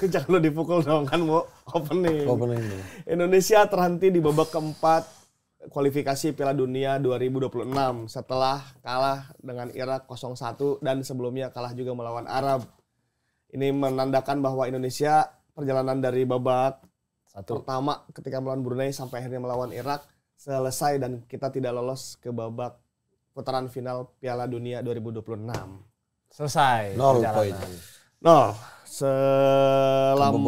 Jangan lu dipukul dong kan mau opening. Opening. Indonesia terhenti di babak keempat kualifikasi Piala Dunia 2026 setelah kalah dengan Irak 0-1 dan sebelumnya kalah juga melawan Arab. Ini menandakan bahwa Indonesia perjalanan dari babak pertama ketika melawan Brunei sampai akhirnya melawan Irak selesai dan kita tidak lolos ke babak putaran final Piala Dunia 2026. Selesai. 0 poin. Selama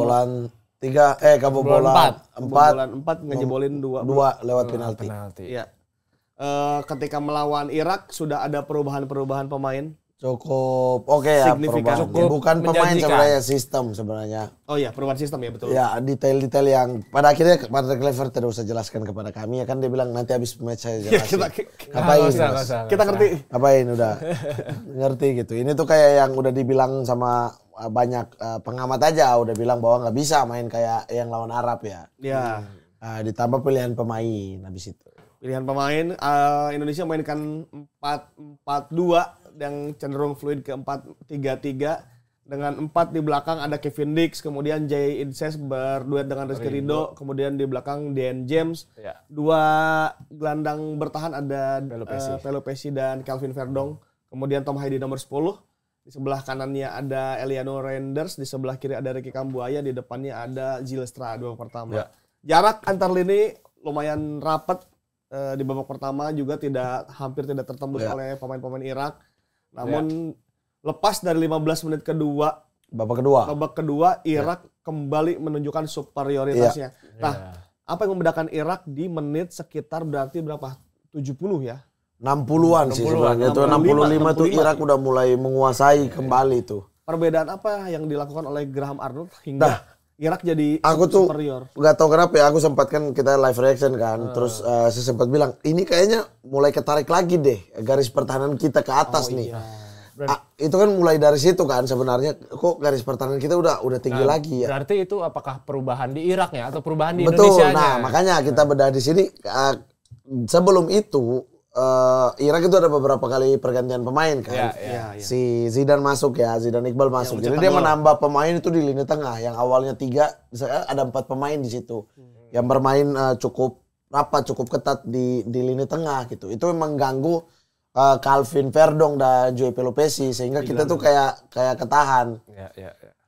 Kebobolan 4 ngejebolin 2 lewat penalti. Iya. Ketika melawan Irak sudah ada perubahan pemain. Cukup oke ya Signifikan. perubahan. Bukan pemain Menjanjikan. sebenarnya, sistem sebenarnya. Oh iya, perubahan sistem ya betul. Ya, detail-detail yang pada akhirnya Patrick Kluivert tidak usah jelaskan kepada kami ya kan, dia bilang nanti habis match saya jelasin. Ngapain? Kita ngerti. Ngapain udah ngerti gitu. Ini tuh kayak yang udah dibilang sama banyak pengamat aja, udah bilang bahwa nggak bisa main kayak yang lawan Arab ya. Ya. Ditambah pilihan pemain habis itu. Pilihan pemain Indonesia mainkan 4-4-2 yang cenderung fluid ke 4-3-3 dengan 4 di belakang ada Kevin Dix, kemudian Jay Inces berduet dengan Rizky Ridho, kemudian di belakang Dean James. Ya. 2 gelandang bertahan ada Pelopessi. dan Calvin Verdong, kemudian Tom Heidi nomor 10. Di sebelah kanannya ada Eliano Renders, di sebelah kiri ada Ricky Kambuaya, di depannya ada Zylstra dua pertama. Ya. Jarak antar lini lumayan rapat. Di babak pertama juga hampir tidak tertembus oleh pemain-pemain Irak. Namun lepas dari 15 menit kedua, babak kedua Irak kembali menunjukkan superioritasnya. Nah, apa yang membedakan Irak di menit sekitar berarti berapa? 70 ya? 60-an sih sebenarnya. Itu 65 tuh Irak udah mulai menguasai kembali tuh. Perbedaan apa yang dilakukan oleh Graham Arnold hingga Irak jadi aku tuh superior? Gak tahu kenapa ya, aku sempat kan kita live reaction kan, terus saya sempat bilang ini kayaknya mulai ketarik lagi deh garis pertahanan kita ke atas nih. Itu kan mulai dari situ kan sebenarnya, kok garis pertahanan kita udah tinggi lagi ya. Berarti itu apakah perubahan di Iraknya atau perubahan di Betul. Indonesianya? Nah makanya kita bedah di sini. Sebelum itu Irak itu ada beberapa kali pergantian pemain kan. Si Zidane masuk ya, Zidane Iqbal masuk. Jadi dia menambah pemain itu di lini tengah. Yang awalnya 3, ada 4 pemain di situ. Yang bermain cukup rapat, cukup ketat di lini tengah gitu. Itu mengganggu Calvin Verdong dan Joey Pelopessi sehingga kita tuh kayak ketahan.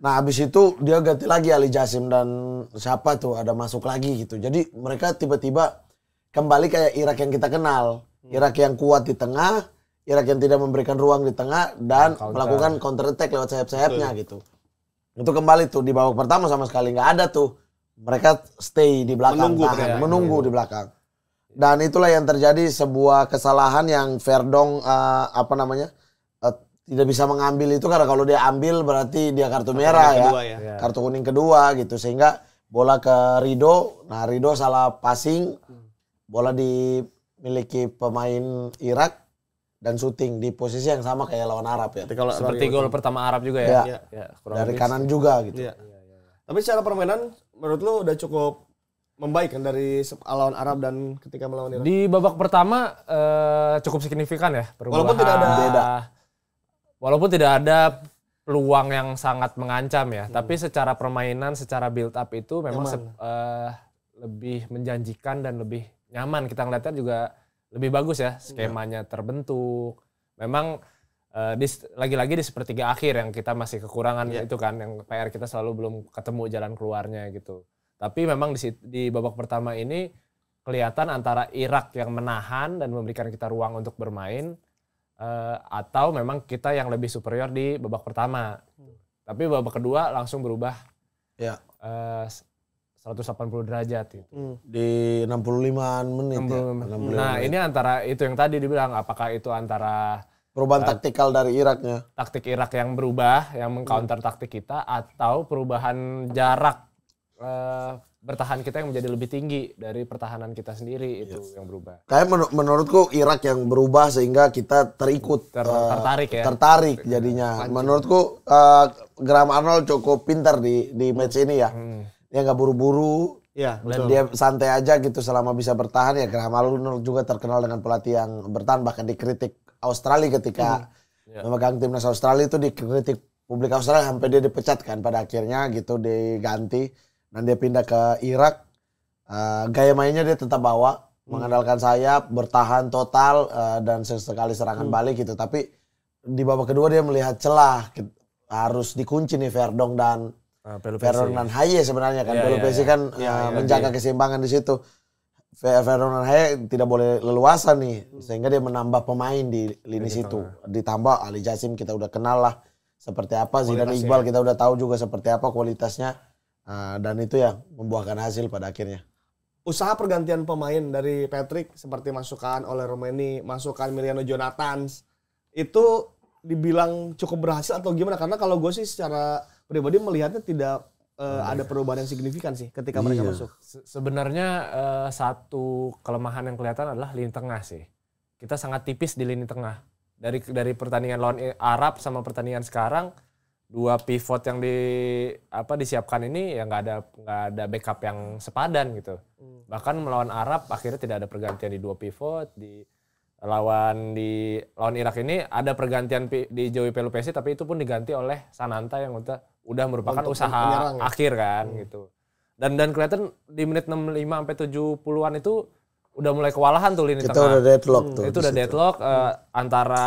Nah habis itu dia ganti lagi Ali Jasim dan siapa tuh ada masuk lagi gitu. Jadi mereka tiba-tiba kembali kayak Irak yang kita kenal. Irak yang kuat di tengah, Irak yang tidak memberikan ruang di tengah dan melakukan counter attack lewat sayap-sayapnya gitu. Itu kembali tuh di babak pertama sama sekali nggak ada tuh. Mereka stay di belakang, menunggu di belakang. Dan itulah yang terjadi, sebuah kesalahan yang Verdong tidak bisa mengambil itu, karena kalau dia ambil berarti dia kartu merah ya. Kartu kuning kedua gitu, sehingga bola ke Ridho. Nah Ridho salah passing, bola dimiliki pemain Irak dan syuting di posisi yang sama kayak lawan Arab ya. Seperti gol pertama Arab juga ya. Dari kanan juga gitu. Tapi secara permainan menurut lu udah cukup membaik kan dari lawan Arab dan ketika melawan Irak? Di babak pertama cukup signifikan ya perubahan. Walaupun tidak ada peluang yang sangat mengancam ya, tapi secara permainan, secara build up itu memang lebih menjanjikan dan lebih nyaman. Kita ngeliatnya juga lebih bagus ya, skemanya terbentuk. Memang lagi-lagi di sepertiga akhir yang kita masih kekurangan itu kan, yang PR kita selalu belum ketemu jalan keluarnya gitu. Tapi memang di babak pertama ini kelihatan antara Irak yang menahan dan memberikan kita ruang untuk bermain, atau memang kita yang lebih superior di babak pertama. Tapi babak kedua langsung berubah 180 derajat gitu. Di 65 menit. Nah ini antara itu yang tadi dibilang, apakah itu antara perubahan taktikal dari Iraknya, taktik Irak yang berubah, yang mengcounter taktik kita, atau perubahan jarak bertahan kita yang menjadi lebih tinggi dari pertahanan kita sendiri, itu yang berubah. Kayak menurutku Irak yang berubah sehingga kita terikut tertarik ya. Tertarik jadinya. Menurutku Graham Arnold cukup pintar di match ini ya. Dia nggak buru-buru. Ya, dan dia santai aja gitu selama bisa bertahan ya. Graham Arnold juga terkenal dengan pelatih yang bertahan, bahkan dikritik Australia ketika memegang timnas Australia itu dikritik publik Australia sampai dia dipecat kan pada akhirnya gitu, diganti dan dia pindah ke Irak. Gaya mainnya dia tetap bawa, mengandalkan sayap, bertahan total dan sesekali serangan balik gitu. Tapi di babak kedua dia melihat celah, harus dikunci nih Verdong dan Haye sebenarnya kan. Pelupesi kan menjaga keseimbangan di situ. Verdong dan Haye tidak boleh leluasa nih, sehingga dia menambah pemain di lini situ. Ditambah Ali Jasim kita udah kenal lah seperti apa, Zidane Iqbal kita udah tahu juga seperti apa kualitasnya, dan itu yang membuahkan hasil pada akhirnya. Usaha pergantian pemain dari Patrick seperti masukan oleh Romeni, masukan Emiliano Jonathans, itu dibilang cukup berhasil atau gimana? Karena kalau gue sih secara pribadi melihatnya tidak ada perubahan yang signifikan sih ketika mereka masuk. Sebenarnya satu kelemahan yang kelihatan adalah lini tengah sih. Kita sangat tipis di lini tengah. Dari pertandingan lawan Arab sama pertandingan sekarang, 2 pivot yang disiapkan ini ya nggak ada backup yang sepadan gitu. Bahkan melawan Arab akhirnya tidak ada pergantian di 2 pivot. Lawan Irak ini ada pergantian di Joey Pelupesi, tapi itu pun diganti oleh Sananta yang udah merupakan usaha akhir kan gitu. Dan kelihatan di menit 65 sampai 70-an itu udah mulai kewalahan tuh lini tengah. Kita udah deadlock tuh. Itu udah deadlock antara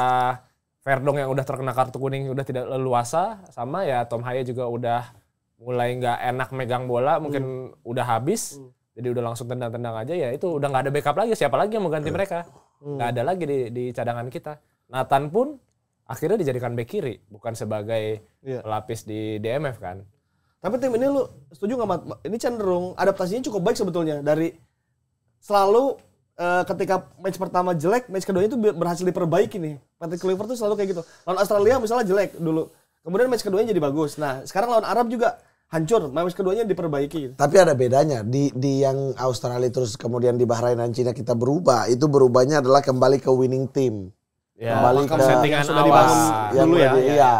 Verdong yang udah terkena kartu kuning udah tidak leluasa, sama ya Tom Haye juga udah mulai nggak enak megang bola, mungkin udah habis, jadi udah langsung tendang-tendang aja, ya itu udah nggak ada backup lagi, siapa lagi yang mau ganti mereka, nggak ada lagi di cadangan kita. Nathan pun akhirnya dijadikan bek kiri, bukan sebagai pelapis di DMF kan. Tapi tim ini lu setuju nggak Mat? Ini cenderung adaptasinya cukup baik sebetulnya, dari selalu ketika match pertama jelek, match keduanya itu berhasil diperbaiki nih. Patrick Kluivert tuh selalu kayak gitu. Lawan Australia misalnya jelek dulu, kemudian match keduanya jadi bagus. Nah sekarang lawan Arab juga hancur, match keduanya diperbaiki. Tapi ada bedanya di yang Australia terus kemudian di Bahrain dan Cina kita berubah. Itu berubahnya adalah kembali ke winning team. Ya, kembali ke settingan sudah dibangun dulu ya. Iya,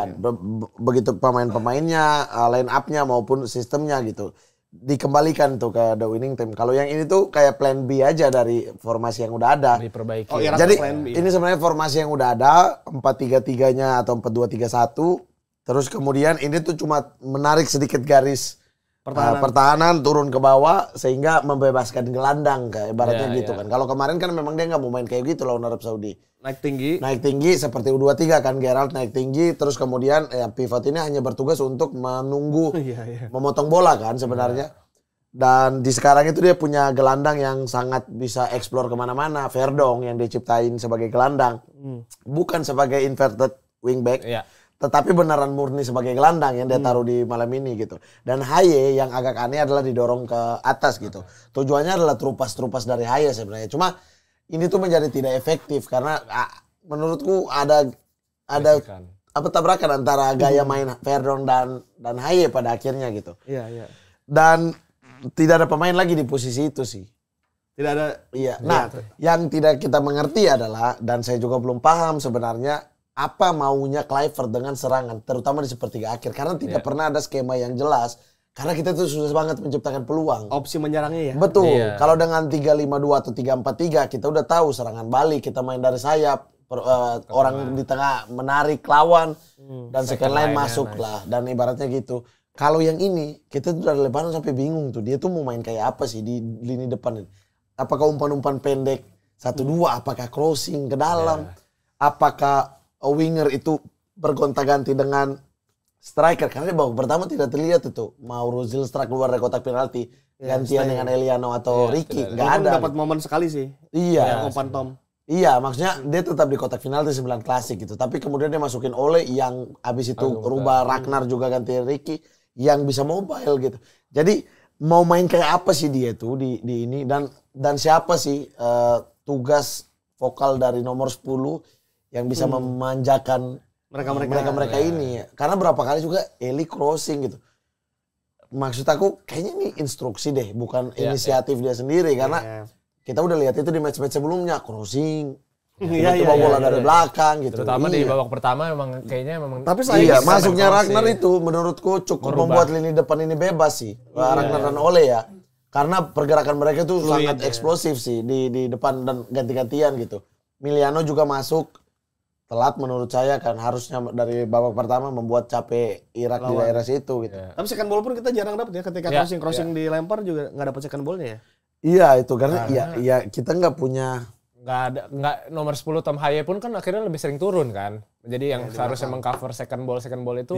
begitu pemain-pemainnya, line up-nya maupun sistemnya gitu. Dikembalikan tuh ke the winning team. Kalau yang ini tuh kayak plan B aja dari formasi yang udah ada. Diperbaiki. Jadi ini sebenarnya formasi yang udah ada, 4-3-3-nya atau 4-2-3-1. Terus kemudian ini tuh cuma menarik sedikit garis pertahanan turun ke bawah sehingga membebaskan gelandang kayak ibaratnya gitu kan. Kalau kemarin kan memang dia nggak mau main kayak gitu lawan Arab Saudi. Naik tinggi seperti U23 kan, Gerald naik tinggi, terus kemudian pivot ini hanya bertugas untuk menunggu memotong bola kan sebenarnya. Dan di sekarang itu dia punya gelandang yang sangat bisa explore kemana-mana, Verdong yang diciptain sebagai gelandang, bukan sebagai inverted wingback, tetapi beneran murni sebagai gelandang yang dia taruh di malam ini gitu. Dan Haye yang agak aneh adalah didorong ke atas gitu. Tujuannya adalah terupas dari Haye sebenarnya. Cuma ini tuh menjadi tidak efektif karena menurutku ada tabrakan antara gaya main Verdong dan Haye pada akhirnya gitu. Iya. Dan tidak ada pemain lagi di posisi itu sih. Tidak ada. Iya. Nah, yang tidak kita mengerti adalah, dan saya juga belum paham sebenarnya apa maunya Kluivert dengan serangan, terutama di sepertiga akhir, karena tidak pernah ada skema yang jelas. Karena kita tuh susah banget menciptakan peluang. Opsi menyerangnya ya? Betul. Kalau dengan 3-5-2 atau 3-4-3 kita udah tahu serangan balik, kita main dari sayap, orang di tengah menarik lawan, dan second line masuk lah. Dan ibaratnya gitu. Kalau yang ini, kita tuh dari Lebanon sampai bingung tuh. Dia tuh mau main kayak apa sih di lini depan ini? Apakah umpan-umpan pendek 1-2? Apakah crossing ke dalam? Apakah winger itu bergonta-ganti dengan striker, karena di babak pertama tidak terlihat itu Mauro Zilstra keluar dari kotak penalti gantian dengan Eliano atau Ricky, nggak ada. Dapat momen sekali sih. Iya. Umpan Tom. Iya, maksudnya dia tetap di kotak penalti 9 klasik gitu. Tapi kemudian dia masukin Ole yang abis itu rubah Ragnar juga ganti Ricky yang bisa mobile gitu. Jadi mau main kayak apa sih dia tuh di ini, dan siapa sih tugas vokal dari nomor 10 yang bisa memanjakan mereka ini ya. Karena berapa kali juga Eli crossing gitu. Maksud aku kayaknya ini instruksi deh, bukan inisiatif dia sendiri, karena kita udah lihat itu di match-match sebelumnya, crossing, tiba-tiba bola dari belakang gitu. Terutama di babak pertama memang kayaknya memang. Tapi masuknya Ragnar itu menurutku cukup membuat lini depan ini bebas sih. Ragnar dan Ole ya. Karena pergerakan mereka itu sangat eksplosif sih di depan dan ganti-gantian gitu. Emiliano juga masuk. telat menurut saya kan, harusnya dari babak pertama membuat capek Irak di daerah situ gitu. Tapi second ball pun kita jarang dapat ya, ketika crossing dilempar juga nggak dapat second ballnya ya. Iya itu karena ya kita nggak punya, nggak nomor 10 Tom Haye pun kan akhirnya lebih sering turun kan. Jadi yang seharusnya mengcover second ball itu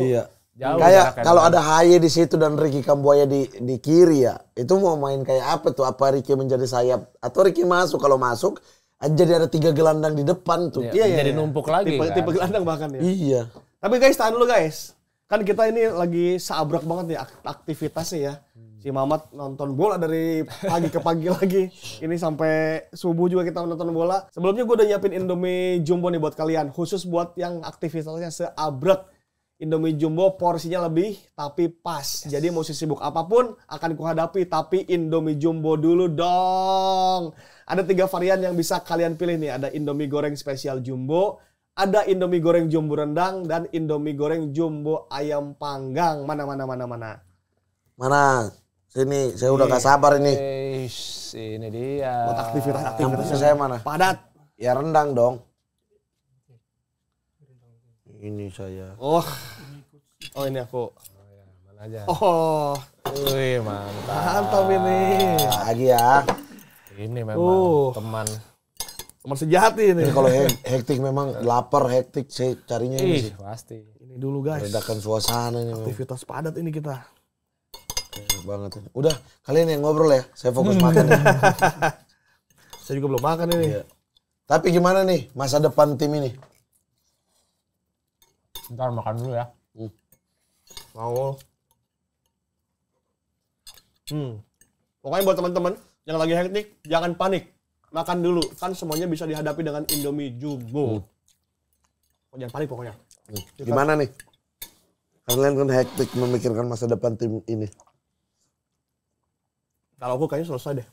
jauh. Kayak kalau ada Haye di situ dan Ricky Kambuaya di kiri ya, itu mau main kayak apa tuh? Apa Ricky menjadi sayap atau Ricky masuk? Kalau masuk jadi ada 3 gelandang di depan tuh. Iya, jadi numpuk lagi tipe gelandang bahkan ya. Iya. Tapi guys, tahan dulu guys. Kan kita ini lagi seabrek banget nih aktivitasnya ya. Si Mamat nonton bola dari pagi ke pagi lagi. Ini sampai subuh juga kita nonton bola. Sebelumnya gue udah nyiapin Indomie Jumbo nih buat kalian. Khusus buat yang aktivitasnya seabrek. Indomie Jumbo porsinya lebih tapi pas. Jadi mau sibuk apapun akan kuhadapi. Tapi Indomie Jumbo dulu dong. Ada 3 varian yang bisa kalian pilih nih. Ada Indomie goreng spesial Jumbo. Ada Indomie goreng Jumbo rendang. Dan Indomie goreng Jumbo ayam panggang. Mana? Sini, saya udah gak sabar ini. Ini dia. Buat aktivitas saya mana? Padat. Ya rendang dong. Ini saya. Oh ini aku. Mana aja. Wih, mantap ini. Lagi ya. Ini memang teman sejati ini. Kalau hektik memang lapar, hektik saya carinya ini sih. Pasti. Ini dulu guys. Redakan suasana ini. Aktivitas padat ini kita. Enak banget ini. Udah, kalian yang ngobrol ya. Saya fokus makan ya. Saya juga belum makan ini. Iya. Tapi gimana nih masa depan tim ini? Ntar makan dulu ya. Mau. Pokoknya buat teman-teman yang lagi hektik, jangan panik. Makan dulu. Kan semuanya bisa dihadapi dengan Indomie Jumbo. Jangan panik pokoknya. Gimana nih? Kalian kan hektik memikirkan masa depan tim ini. Kalau aku kayaknya selesai deh.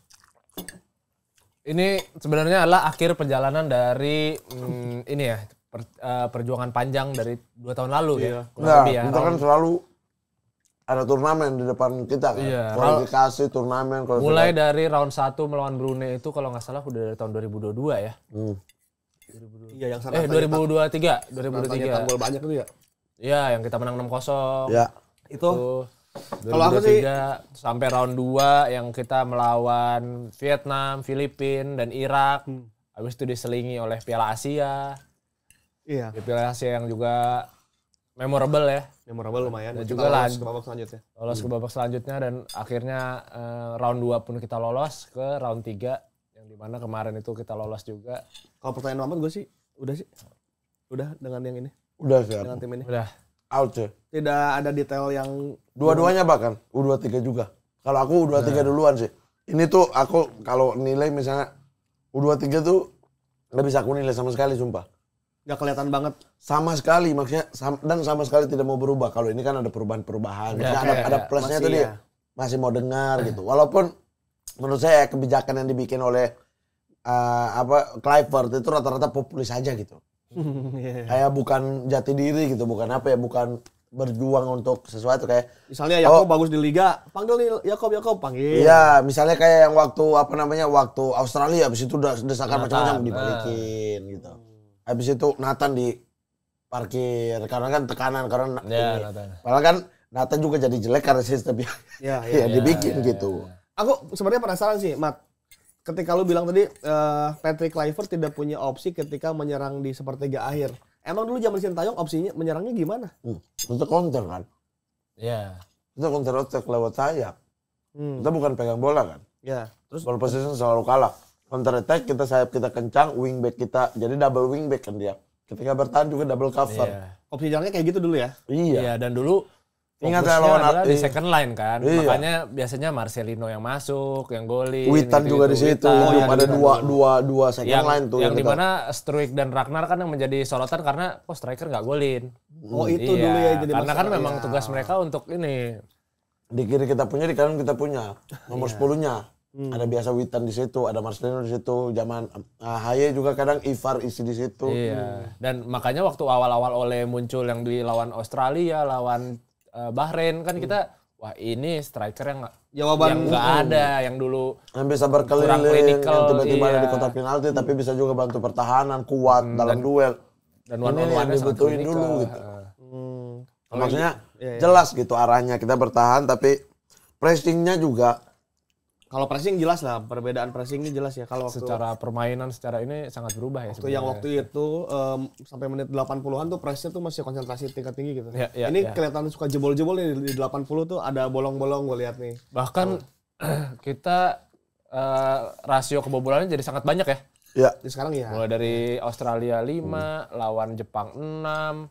Ini sebenarnya adalah akhir perjalanan dari ini ya, perjuangan panjang dari 2 tahun lalu ya. Kita kan selalu ada turnamen di depan kita kan. Iya, kualifikasi turnamen. Mulai dari round 1 melawan Brunei itu kalau nggak salah udah dari tahun 2022 ya. Iya yang 2023. Tanggul banyak itu ya. Iya, yang kita menang 6-0. Ya. Itu kalau aku sih sampai round 2 yang kita melawan Vietnam, Filipina dan Irak. Habis itu diselingi oleh Piala Asia. Iya. Piala Asia yang juga memorable ya. Memorable lumayan. Dan juga lolos ke babak selanjutnya. Lolos ke babak selanjutnya dan akhirnya round 2 pun kita lolos ke round 3 yang dimana kemarin itu kita lolos juga. Kalau pertanyaan Muhammad gue sih udah sih. Udah dengan yang ini. Udah siap. Dengan tim ini. Udah. Out sih. Tidak ada detail yang dua-duanya bahkan U23 juga. Kalau aku U23 duluan sih. Ini tuh aku kalau nilai misalnya U23 tuh nggak bisa aku nilai sama sekali sumpah. Nggak kelihatan banget. Sama sekali maksudnya dan sama sekali tidak mau berubah. Kalau ini kan ada perubahan-perubahan. Ada plusnya tuh dia masih mau dengar gitu. Walaupun menurut saya kebijakan yang dibikin oleh Kluivert itu rata-rata populis aja gitu. Kayak bukan jati diri gitu, bukan berjuang untuk sesuatu kayak misalnya Yakob bagus di liga, panggil nih Yakob panggil. Iya, misalnya kayak yang waktu waktu Australia habis itu desakan macam-macam dibalikin gitu. Habis itu Nathan diparkir karena kan tekanan karena padahal kan Nathan juga jadi jelek karena sistem ya dibikin gitu. Aku sebenarnya penasaran sih, Mat. Ketika lu bilang tadi Patrick Kluivert tidak punya opsi ketika menyerang di sepertiga akhir. Emang dulu zaman Sintayong opsinya menyerangnya gimana? Untuk counter kan? Iya. Kita counter attack lewat sayap. Kita bukan pegang bola kan? Iya. Terus ball possession selalu kalah. Counter attack kita sayap kita kencang, wingback kita jadi double wingback kan dia. Ketika bertahan juga double cover. Iya. Opsi jalannya kayak gitu dulu ya? Iya, dan dulu ingat ya lawan di second line kan. Iya. Makanya biasanya Marcelino yang masuk, yang golin. Witan juga di situ. Ada dua second line tuh. Yang dimana Struijk dan Ragnar kan yang menjadi sorotan karena striker nggak golin. Itu dulu ya jadi karena kan memang tugas mereka untuk ini. Di kiri kita punya, di kanan kita punya. Nomor 10-nya. Ada biasa Witan di situ, ada Marcelino di situ. Zaman Haye juga kadang Ivar isi di situ. Iya. Dan makanya waktu awal-awal Ole muncul yang di lawan Australia, lawan Bahrain kan kita wah ini striker yang nggak ada yang dulu yang bisa berkeliling yang tiba-tiba ada di kotak penalti tapi bisa juga bantu pertahanan kuat dalam duel Dan ini yang dibutuhin dulu gitu. Maksudnya iya. jelas gitu arahnya kita bertahan tapi pressingnya juga. Kalau pressing jelas lah, perbedaan pressingnya jelas ya. Kalau secara permainan secara ini sangat berubah ya. Waktu itu sampai menit 80-an tuh pressnya tuh masih konsentrasi tingkat tinggi gitu. Ya, ini kelihatan suka jebol-jebol nih di 80 tuh ada bolong-bolong gue lihat nih. Bahkan kita rasio kebobolannya jadi sangat banyak ya. Ya. Sekarang ya. Mulai dari Australia 5, lawan Jepang 6,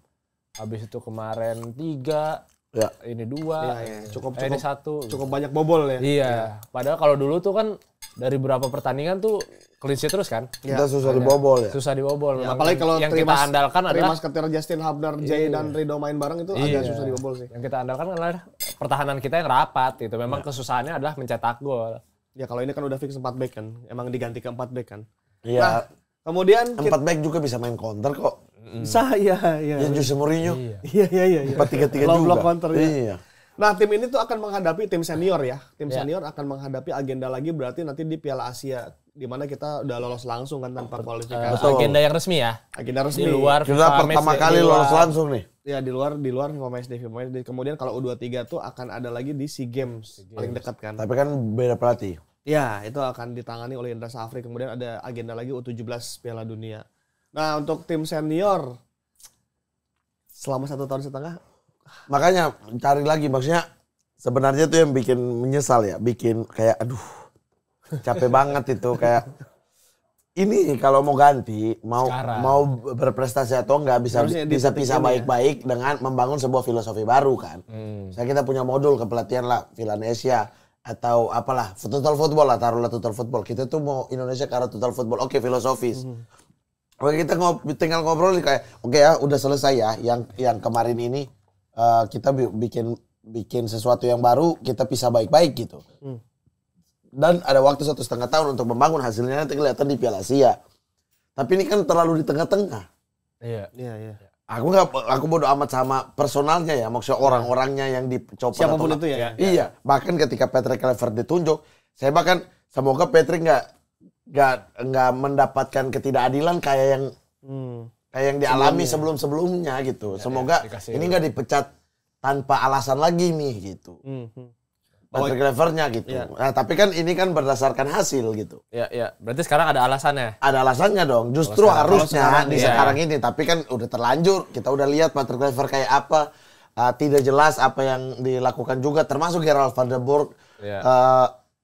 habis itu kemarin 3. Ya. Ini 2, ini 1. Cukup banyak bobol ya. Iya. Padahal kalau dulu tuh kan dari beberapa pertandingan tuh clean sheet terus kan. Kita susah dibobol ya. Susah dibobol. Ya, apalagi kalau yang kita andalkan adalah Trimas Ketir, Justin Hubner, Jay dan Rido main bareng itu agak susah dibobol sih. Yang kita andalkan adalah pertahanan kita yang rapat gitu. Memang kesusahannya adalah mencetak gol. Ya kalau ini kan udah fix 4 back kan. Emang diganti ke 4 back kan. Iya. Nah, kemudian 4 back juga bisa main counter kok. Bisa ya. Ya Jose Mourinho. Iya. 4-3-3 juga. Block counter ya. Iya. Nah, tim ini tuh akan menghadapi tim senior ya. Tim senior akan menghadapi agenda lagi berarti nanti di Piala Asia di mana kita udah lolos langsung kan tanpa kualifikasi. Agenda yang resmi ya. Agenda resmi. Di luar kita pertama kali lolos langsung nih. Ya di luar FIFA Matchday. Kemudian kalau U23 tuh akan ada lagi di SEA Games paling dekat kan. Tapi kan beda pelatih. Ya, itu akan ditangani oleh Indra Safri. Kemudian ada agenda lagi U17 Piala Dunia. Nah, untuk tim senior selama 1,5 tahun. Makanya cari lagi, maksudnya sebenarnya tuh yang bikin menyesal ya, bikin kayak aduh capek banget itu kayak ini kalau mau ganti mau berprestasi atau enggak bisa baik-baik dengan membangun sebuah filosofi baru kan. Saya kita punya modul kepelatihan lah Villanesia atau apalah total football lah, taruhlah total football. Kita tuh mau Indonesia ke arah total football. Oke, filosofis. Oke, kita tinggal ngobrol kayak oke ya udah selesai ya yang kemarin ini. Kita bikin sesuatu yang baru, kita bisa baik-baik gitu. Dan ada waktu 1,5 tahun untuk membangun, hasilnya nanti kelihatan di Piala Asia. Tapi ini kan terlalu di tengah-tengah. Iya. Aku bodo amat sama personalnya ya, maksudnya orang-orangnya yang dicopot. Siapapun itu ya. Iya, bahkan ketika Patrick Kluivert ditunjuk, saya bahkan semoga Patrick nggak mendapatkan ketidakadilan kayak yang dialami sebelum-sebelumnya gitu. Semoga ini nggak dipecat tanpa alasan lagi nih gitu. Patrick Kluivert-nya gitu. Iya. Nah, tapi kan ini kan berdasarkan hasil gitu. Iya. Berarti sekarang ada alasannya. Ada alasannya dong. Justru harusnya di sekarang ini. Tapi kan udah terlanjur. Kita udah lihat Patrick Kluivert kayak apa. Tidak jelas apa yang dilakukan juga. Termasuk Gerald van der Burg.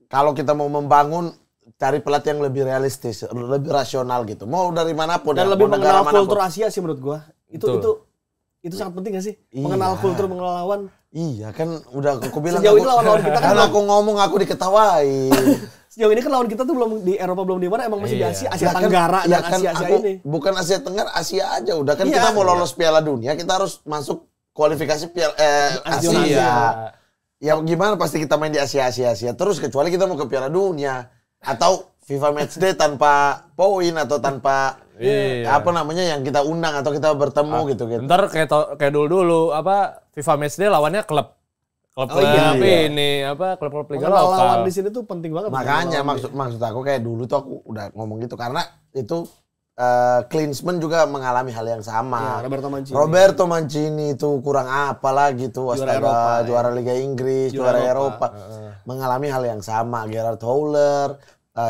Kalau kita mau membangun, cari pelatih yang lebih realistis, lebih rasional gitu. Mau dari manapun. Dan lebih mengenal kultur Asia sih menurut gua. Itu sangat penting gak sih? Mengenal kultur, mengenal lawan. Iya kan udah aku bilang. Sejauh ini lawan kita kan aku ngomong aku diketawain. Sejauh ini kan lawan kita tuh belum di Eropa, belum di mana, emang masih di Asia Tenggara dan Asia ini. Bukan Asia Tenggara, Asia aja udah kan kita mau lolos Piala Dunia, kita harus masuk kualifikasi Piala Asia. Ya gimana pasti kita main di Asia terus kecuali kita mau ke Piala Dunia. Atau FIFA Matchday tanpa poin atau tanpa apa namanya yang kita undang atau kita bertemu gitu. Ntar kayak dulu FIFA Matchday lawannya klub ini klub liga lokal. Lawan di sini tuh penting banget. Makanya maksud aku kayak dulu tuh aku udah ngomong gitu karena itu Klinsmann juga mengalami hal yang sama. Ya, Roberto Mancini itu kurang apa lagi tuh juara Liga Inggris, juara Eropa. Mengalami hal yang sama. Gerard Howler,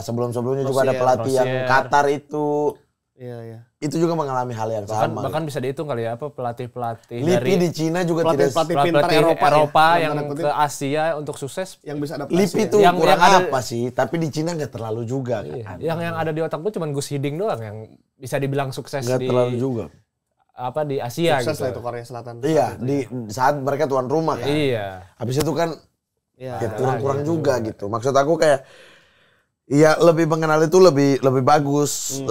sebelumnya juga ada pelatih yang Qatar itu. Iya. Itu juga mengalami hal yang sama. Bahkan bisa dihitung kali ya pelatih Lippi di Cina juga pelatih pintar Eropa yang ke Asia untuk sukses yang bisa adaptasi. Lippi itu kurang apa sih? Tapi di Cina nggak terlalu juga. Iya. Yang ada di otakku cuma Gus Hiddink doang yang bisa dibilang sukses nggak terlalu juga. Di Asia sukses gitu. lah itu Korea Selatan. Iya, di saat mereka tuan rumah kan. Iya. Habis itu kan kurang juga gitu. Maksud aku kayak lebih mengenal itu lebih bagus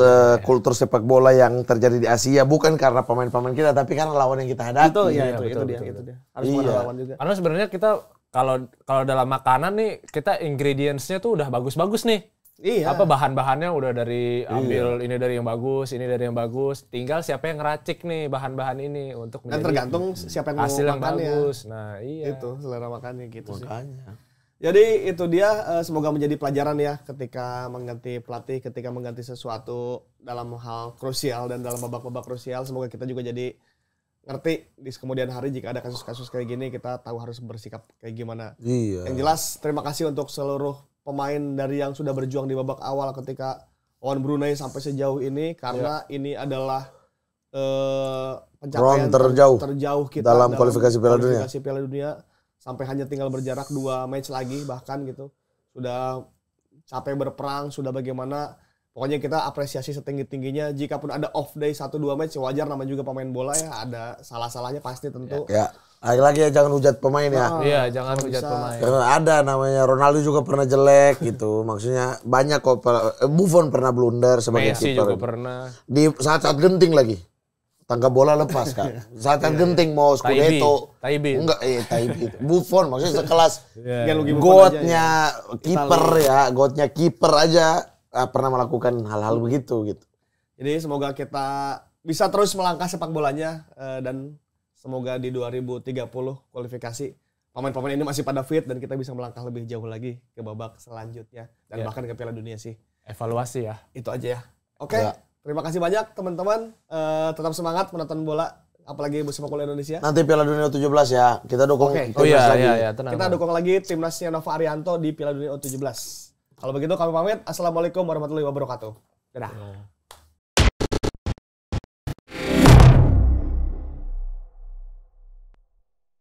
kultur sepak bola yang terjadi di Asia bukan karena pemain-pemain kita tapi karena lawan yang kita hadapi. Itu dia. Harus mengenal lawan juga. Karena sebenarnya kita kalau dalam makanan nih kita ingredients-nya tuh udah bagus-bagus nih. Iya. Bahan-bahannya udah dari ambil ini dari yang bagus, ini dari yang bagus. Tinggal siapa yang ngeracik nih bahan-bahan ini untuk dan tergantung siapa yang hasil mau yang makannya. bagus. Nah, iya. Itu selera makannya gitu. Makanya. sih. Jadi itu dia, semoga menjadi pelajaran ya ketika mengganti pelatih, ketika mengganti sesuatu dalam hal krusial dan dalam babak-babak krusial. Semoga kita juga jadi ngerti di kemudian hari jika ada kasus-kasus kayak gini, kita tahu harus bersikap kayak gimana. Iya. Yang jelas terima kasih untuk seluruh pemain dari yang sudah berjuang di babak awal ketika lawan Brunei sampai sejauh ini, karena ini adalah pencapaian terjauh kita dalam kualifikasi Piala Dunia. Sampai hanya tinggal berjarak 2 match lagi bahkan gitu. Sudah capek berperang, sudah bagaimana. Pokoknya kita apresiasi setinggi-tingginya. Jika pun ada off day 1-2 match, wajar, namanya juga pemain bola ya. Ada salah-salahnya pasti tentu. Ya. Lagi ya jangan hujat pemain ya. Iya, jangan hujat pemain. Karena ada namanya Ronaldo juga pernah jelek gitu. Maksudnya banyak kok. Buffon pernah blunder sebagai Messi kiper. juga pernah. Di saat-saat genting lagi. Tangga bola lepas kan. Saat-saat genting mau Scudetto. Taibi. Enggak, Taibi. Buffon maksudnya sekelas Gotnya kiper aja pernah melakukan hal-hal begitu gitu. Jadi semoga kita bisa terus melangkah sepak bolanya dan semoga di 2030 kualifikasi pemain-pemain ini masih pada fit dan kita bisa melangkah lebih jauh lagi ke babak selanjutnya dan bahkan ke Piala Dunia sih. Evaluasi ya. Itu aja ya. Oke. Terima kasih banyak teman-teman. Tetap semangat menonton bola, apalagi sepak bola Indonesia. Nanti Piala Dunia 17 ya. Kita dukung timnas lagi. Tenang. Kita dukung lagi timnasnya Nova Arianto di Piala Dunia U17. Kalau begitu kami pamit. Assalamualaikum warahmatullahi wabarakatuh. Dadah.